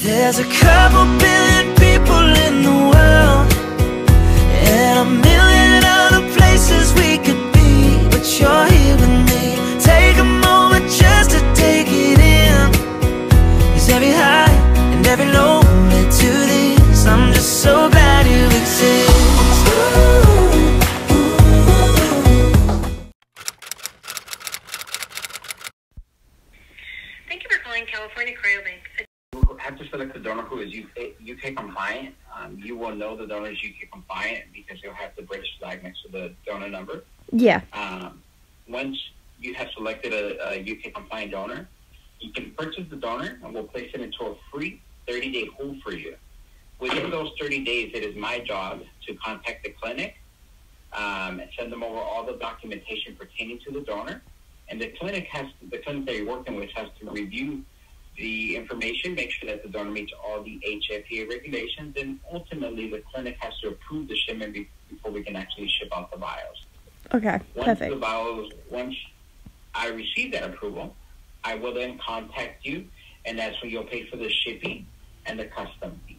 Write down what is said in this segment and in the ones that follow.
There's a couple billion people in the world, and a million other places we could be, but you're here with me. Take a moment just to take it in, 'cause every high and every low led to this. I'm just so glad you exist. Thank you for calling California Cryobank. You have to select the donor who is UK compliant. You will know the donor is UK compliant because you'll have the British flag next to the donor number. Yeah. Once you have selected a UK compliant donor, you can purchase the donor and we'll place it into a free 30-day hold for you. Within those 30 days, it is my job to contact the clinic and send them over all the documentation pertaining to the donor. And the clinic that you're working with has to review the information, make sure that the donor meets all the HFPA regulations, and ultimately the clinic has to approve the shipment before we can actually ship out the vials. Okay, perfect. Once I receive that approval, I will then contact you, and that's when you'll pay for the shipping and the custom fees.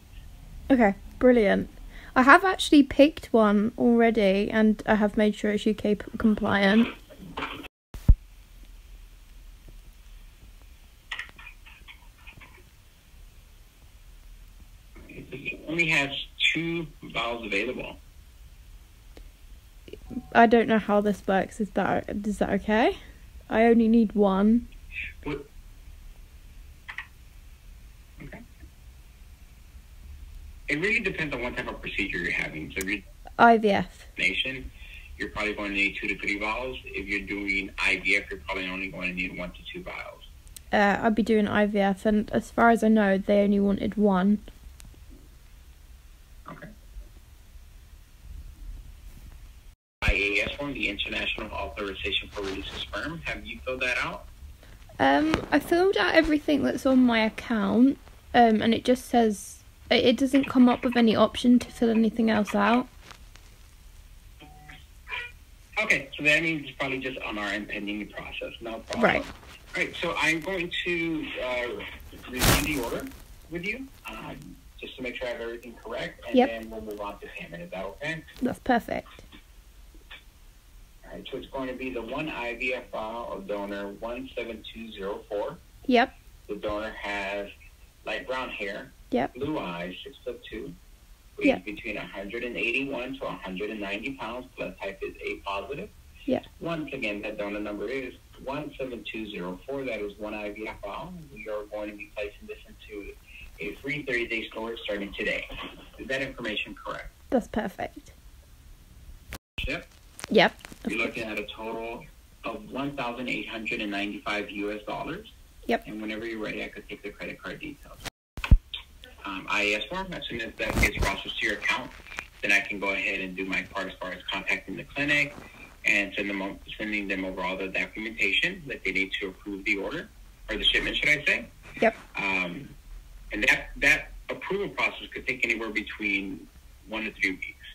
Okay, brilliant. I have actually picked one already, and I have made sure it's UK compliant. It only has 2 vials available. I don't know how this works. Is that okay? I only need one. What? Okay. It really depends on what type of procedure you're having. So if you're IVF. you're probably going to need 2 to 3 vials. If you're doing IVF, you're probably only going to need 1 to 2 vials. I'd be doing IVF, and as far as I know, they only wanted one. Okay. IAS form, the International Authorization for Release of Sperm. Have you filled that out? I filled out everything that's on my account, and it just says it doesn't come up with any option to fill anything else out. Okay, so that means it's probably just on our end pending the process. No problem. Right. All right, so I'm going to review the order with you, just to make sure I have everything correct, and then we'll move on to payment. Is that okay? That's perfect. All right, so it's going to be the 1 IVF vial of donor 17204. Yep. The donor has light brown hair, Yep. blue eyes, 6'2", weighs Yep. between 181 to 190 pounds, blood type is A positive. Yep. Once again, that donor number is 17204. That is 1 IVF vial. We are going to be placing this into a free 30-day storage starting today. Is that information correct? That's perfect. Yep. Yep. You're looking at a total of $1,895 US. Yep. And whenever you're ready, I could take the credit card details. IAS form, as soon as that gets processed to your account, then I can go ahead and do my part as far as contacting the clinic and sending them over all the documentation that they need to approve the order, or the shipment, should I say. Yep. And that approval process could take anywhere between 1 to 3 weeks.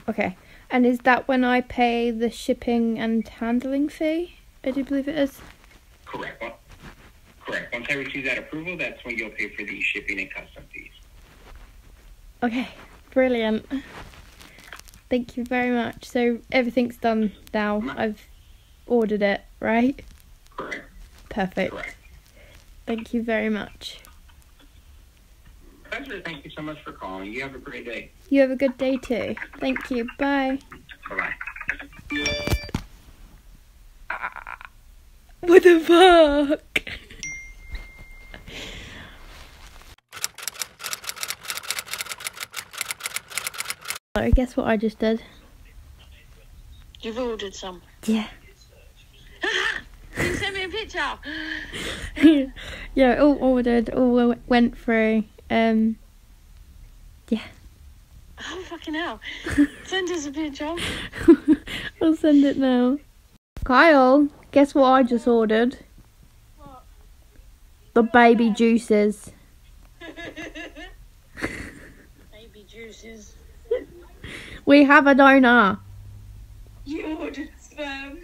Okay. And is that when I pay the shipping and handling fee? I do believe it is. Correct. Well, correct. Once I receive that approval, that's when you'll pay for the shipping and custom fees. Okay. Brilliant. Thank you very much. So everything's done now. I've ordered it, right? Correct. Perfect. Correct. Thank you very much. Pleasure. Thank you so much for calling. You have a great day. You have a good day too. Thank you. Bye. Bye-bye. What the fuck? So guess what I just did? You've ordered some. Yeah. Can you send me a picture? Yeah, all ordered, all went through. Yeah. Oh, fucking hell. Send us a picture. I'll send it now. Kyle, guess what I just ordered? What? The baby juices. Baby juices. We have a donor. You ordered sperm.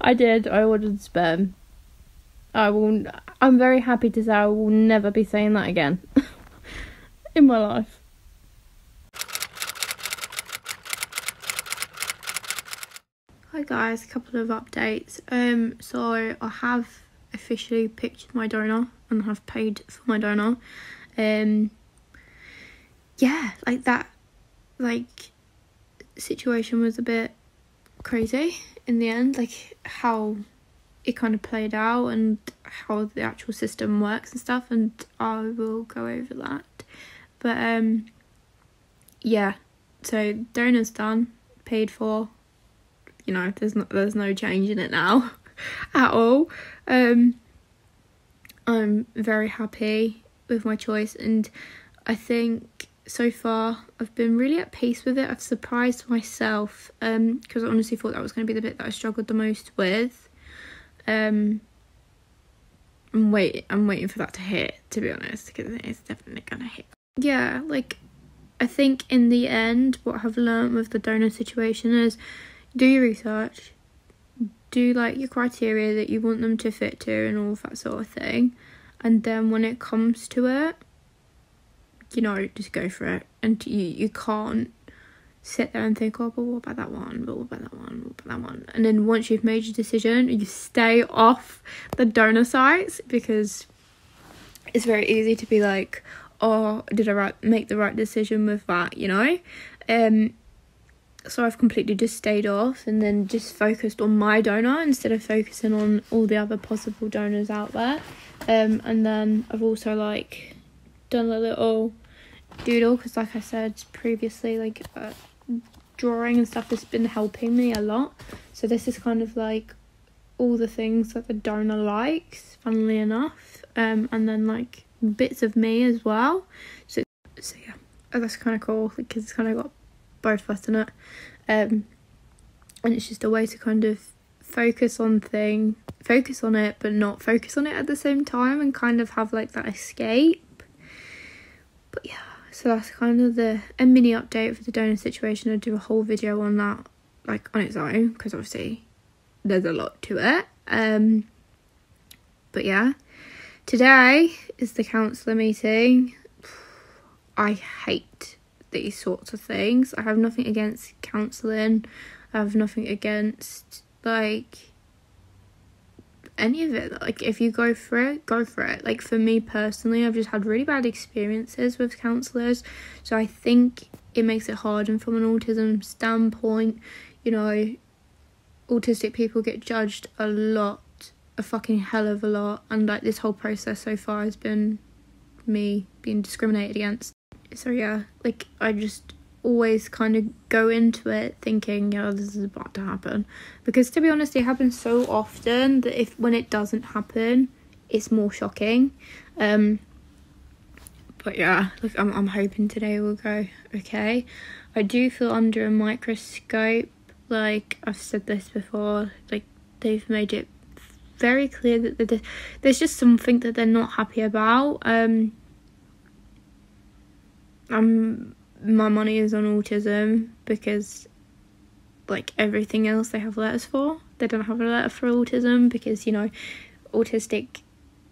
I did. I ordered sperm. I'm very happy to say I will never be saying that again in my life. Hi guys, a couple of updates. So I have officially picked my donor and have paid for my donor. Yeah, like that, like, situation was a bit crazy in the end, like how it kind of played out and how the actual system works and stuff, and I will go over that. But yeah, so donor's done, paid for. You know, there's no change in it now at all. I'm very happy with my choice, and I think so far I've been really at peace with it. I've surprised myself because I honestly thought that was going to be the bit that I struggled the most with. I'm waiting for that to hit, to be honest, because it's definitely gonna hit. Yeah, like, I think in the end what I've learned with the donor situation is do your research, do like your criteria that you want them to fit to and all of that sort of thing, and then when it comes to it, you know, just go for it. And you can't sit there and think, oh, but what about that one, but what about that one, what about that one, and then once you've made your decision, you stay off the donor sites, because it's very easy to be like, oh, did I make the right decision with that, you know? So I've completely just stayed off and then just focused on my donor instead of focusing on all the other possible donors out there. And then I've also like done a little doodle, because like I said previously, like drawing and stuff has been helping me a lot. So this is kind of like all the things that the donor likes, funnily enough, and then like bits of me as well. So yeah, that's kind of cool, because it's kind of got both of us in it, and it's just a way to kind of focus on it but not focus on it at the same time, and kind of have like that escape. But yeah, so that's kind of a mini update for the donor situation. I'll do a whole video on that, like on its own, because obviously there's a lot to it. But yeah, today is the counsellor meeting. I hate these sorts of things. I have nothing against counselling. I have nothing against like any of it. Like, if you go for it, go for it. Like, for me personally, I've just had really bad experiences with counsellors, so I think it makes it hard. And from an autism standpoint, you know, autistic people get judged a fucking hell of a lot, and like this whole process so far has been me being discriminated against. So yeah, like, I just always kind of go into it thinking, yeah, this is about to happen, because to be honest, it happens so often that when it doesn't happen, it's more shocking. But yeah, look, I'm hoping today will go okay. I do feel under a microscope, like I've said this before, like they've made it very clear that there's just something that they're not happy about. My money is on autism, because like everything else they have letters for, they don't have a letter for autism, because, you know, autistic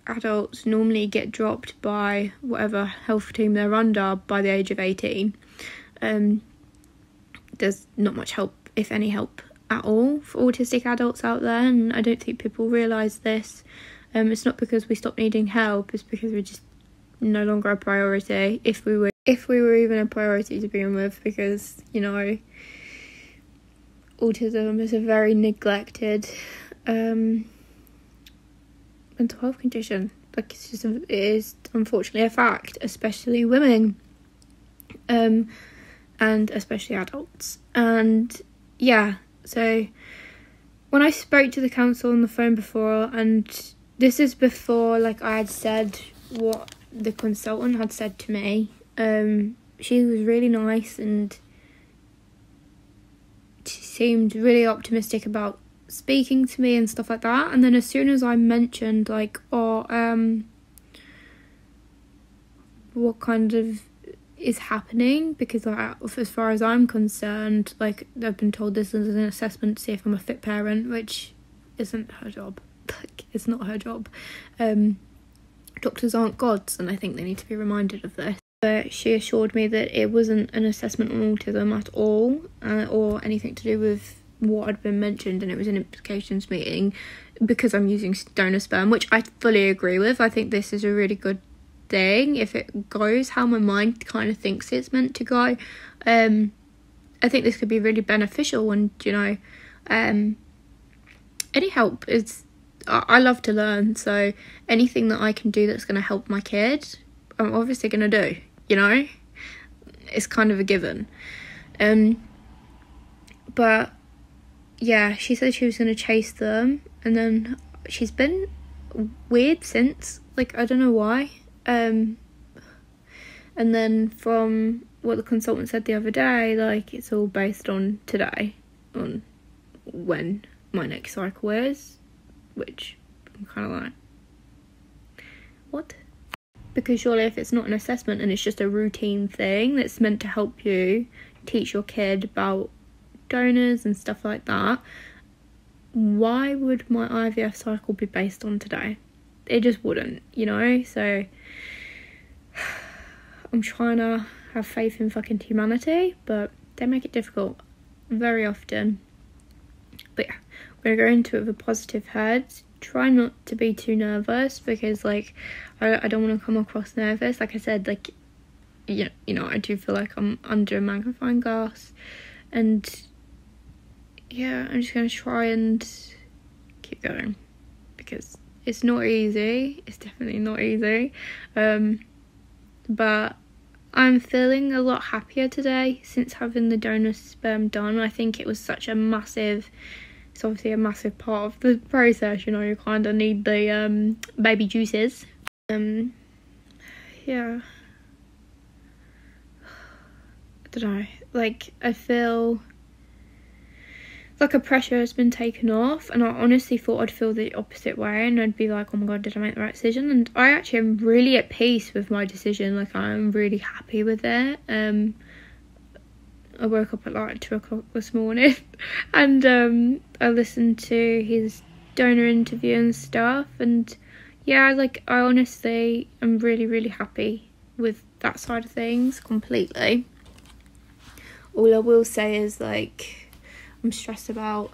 adults normally get dropped by whatever health team they're under by the age of 18. There's not much help, if any help at all, for autistic adults out there, and I don't think people realise this. It's not because we stopped needing help, it's because we're just no longer a priority, if we were even a priority to begin with, because, you know, autism is a very neglected mental health condition. Like, it is unfortunately a fact, especially women, and especially adults. And yeah, so when I spoke to the council on the phone before, and this is before like I had said what the consultant had said to me, she was really nice and she seemed really optimistic about speaking to me and stuff like that. And then as soon as I mentioned like, what kind of is happening, because like, as far as I'm concerned, like, I've been told this is an assessment to see if I'm a fit parent, which isn't her job. Like, it's not her job. Doctors aren't gods, and I think they need to be reminded of this. But she assured me that it wasn't an assessment on autism at all, or anything to do with what had been mentioned, and it was an implications meeting because I'm using donor sperm, which I fully agree with. I think this is a really good thing if it goes how my mind kind of thinks it's meant to go. I think this could be really beneficial, and you know, any help is, I love to learn, so anything that I can do that's going to help my kid, I'm obviously going to do, you know, it's kind of a given. But yeah, she said she was going to chase them, and then she's been weird since, like, I don't know why. And then from what the consultant said the other day, like, it's all based on today, on when my next cycle is, which I'm kind of like, what? Because surely if it's not an assessment and it's just a routine thing that's meant to help you teach your kid about donors and stuff like that, why would my IVF cycle be based on today? It just wouldn't, you know? So I'm trying to have faith in fucking humanity, but they make it difficult very often. But yeah, we're gonna go into it with a positive head. Try not to be too nervous, because like I don't want to come across nervous. Like I said, like, you know, I do feel like I'm under a magnifying glass, and yeah, I'm just gonna try and keep going, because it's not easy. It's definitely not easy. But I'm feeling a lot happier today since having the donor sperm done. I think it was such a massive, it's obviously a massive part of the process, you know, you kind of need the baby juices. Yeah, I don't know, like, I feel like a pressure has been taken off, and I honestly thought I'd feel the opposite way, and I'd be like, oh my god, did I make the right decision? And I actually am really at peace with my decision. Like, I'm really happy with it. I woke up at like 2 o'clock this morning and I listened to his donor interview and stuff, and yeah, like, I honestly am really happy with that side of things completely. All I will say is, like, I'm stressed about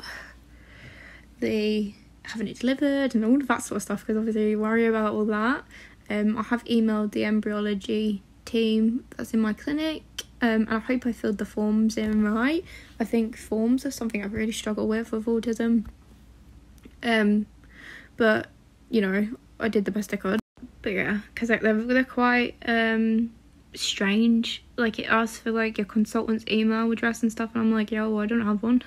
the having it delivered and all of that sort of stuff, because obviously you worry about all that. I have emailed the embryology team that's in my clinic, and I hope I filled the forms in right. I think forms are something I really struggle with autism, but you know, I did the best I could. But yeah, because like, they're quite strange. Like, it asks for like your consultant's email address and stuff, and I'm like, yo, I don't have one.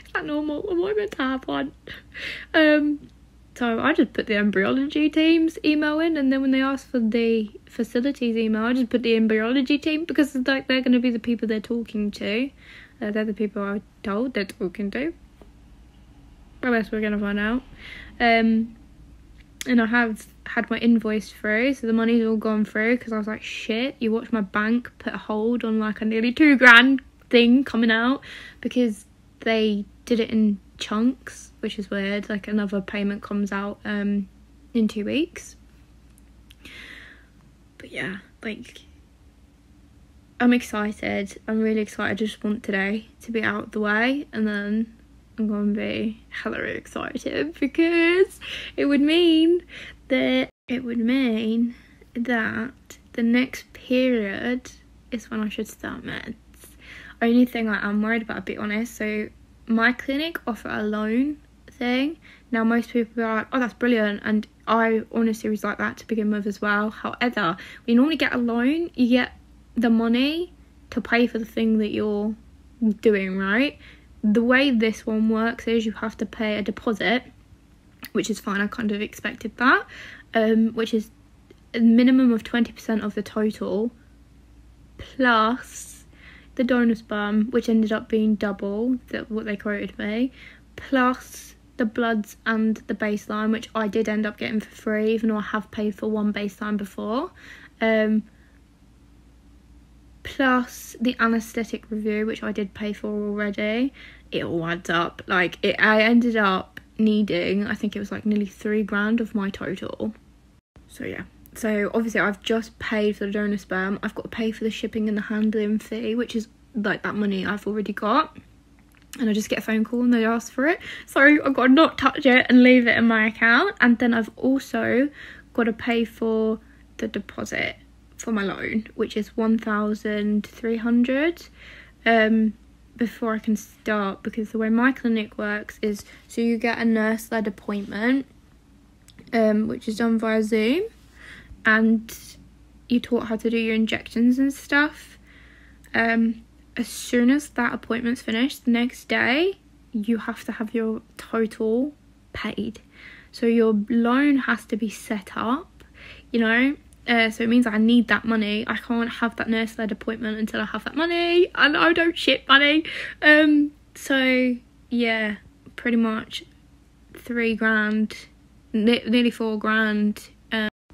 Is that normal? Am I meant to have one? So I just put the embryology team's email in, and then when they ask for the facilities email, I just put the embryology team, because it's like, they're going to be the people they're talking to. They're the people I told they're talking to. I guess we're going to find out. And I have had my invoice through, so the money's all gone through, because I was like, shit, you watch my bank put a hold on like a nearly $2,000 thing coming out, because they did it in chunks, which is weird. Like, another payment comes out in 2 weeks. But yeah, like, I'm excited. I'm really excited. I just want today to be out of the way, and then I'm gonna be hella excited, because it would mean that the next period is when I should start meds. Only thing I am worried about, to be honest, so my clinic offer a loan thing. Now, most people are like, oh, that's brilliant, and I honestly was like that to begin with as well. However, when you normally get a loan, you get the money to pay for the thing that you're doing, right? The way this one works is you have to pay a deposit, which is fine. I kind of expected that, which is a minimum of 20% of the total, plus the donor sperm, which ended up being double what they quoted me, plus the bloods and the baseline, which I did end up getting for free, even though I have paid for one baseline before, plus the anaesthetic review, which I did pay for already. It all adds up. Like, I ended up needing, I think it was like nearly £3,000 of my total. So yeah, so obviously I've just paid for the donor sperm. I've got to pay for the shipping and the handling fee, which is like that money I've already got, and I just get a phone call and they ask for it, so I've got to not touch it and leave it in my account. And then I've also got to pay for the deposit for my loan, which is 1,300 before I can start, because the way my clinic works is, so you get a nurse-led appointment, which is done via Zoom, and you're taught how to do your injections and stuff. As soon as that appointment's finished, the next day you have to have your total paid. So your loan has to be set up, you know. So it means I need that money. I can't have that nurse-led appointment until I have that money, and I don't ship money. So yeah, pretty much £3,000, nearly £4,000.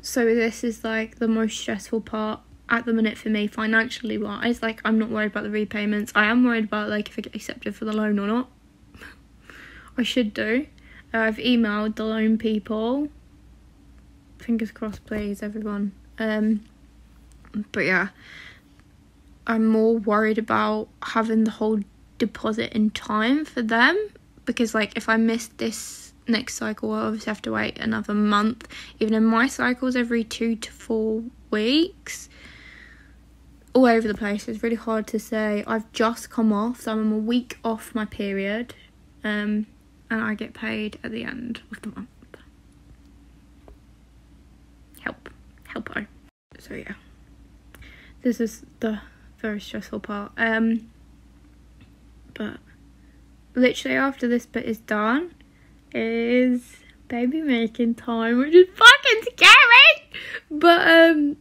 So this is like the most stressful part at the minute for me, financially wise. Like, I'm not worried about the repayments. I am worried about like if I get accepted for the loan or not. I should do. I've emailed the loan people. Fingers crossed, please, everyone. But yeah, I'm more worried about having the whole deposit in time for them, because like if I miss this next cycle, I'll obviously have to wait another month. Even in my cycles every 2 to 4 weeks, all over the place. It's really hard to say. I've just come off, so I'm a week off my period, and I get paid at the end of the month. Helpo. So yeah, this is the very stressful part. But literally after this bit is done is baby making time, which is fucking scary, but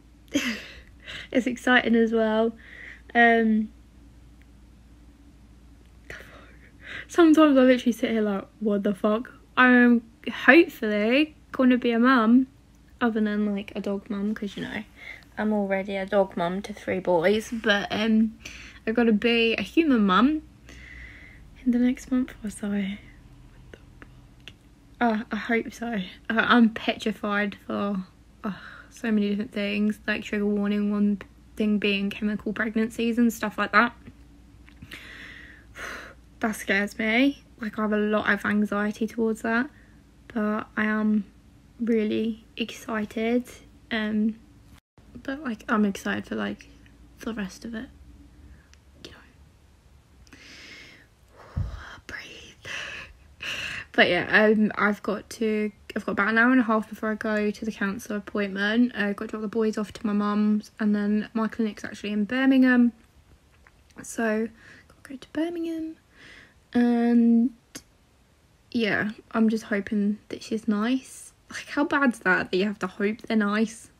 it's exciting as well. Sometimes I literally sit here like, what the fuck? I'm hopefully gonna be a mum, other than like a dog mum, because you know I'm already a dog mum to 3 boys, but I've got to be a human mum in the next month or so. I hope so. I'm petrified for so many different things, like trigger warning, one thing being chemical pregnancies and stuff like that. That scares me. Like, I have a lot of anxiety towards that, but I am really excited. But like, I'm excited for like the rest of it, you know. Breathe. But yeah, I've got about an hour and a half before I go to the council appointment. I've got to drop the boys off to my mum's, and then my clinic's actually in Birmingham, so I'll go to Birmingham. And yeah, I'm just hoping that she's nice. Like, how bad's that you have to hope they're nice?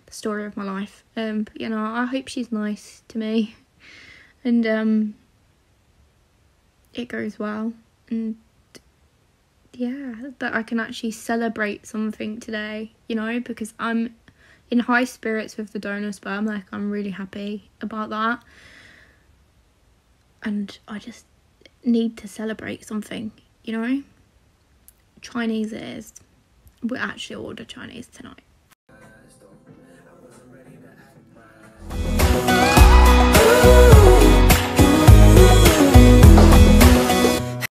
The story of my life. But you know, I hope she's nice to me, and it goes well, and yeah, that I can actually celebrate something today, you know, because I'm in high spirits with the donor sperm. Like, I'm really happy about that, and I just need to celebrate something, you know. Chinese it is. We'll actually order Chinese tonight.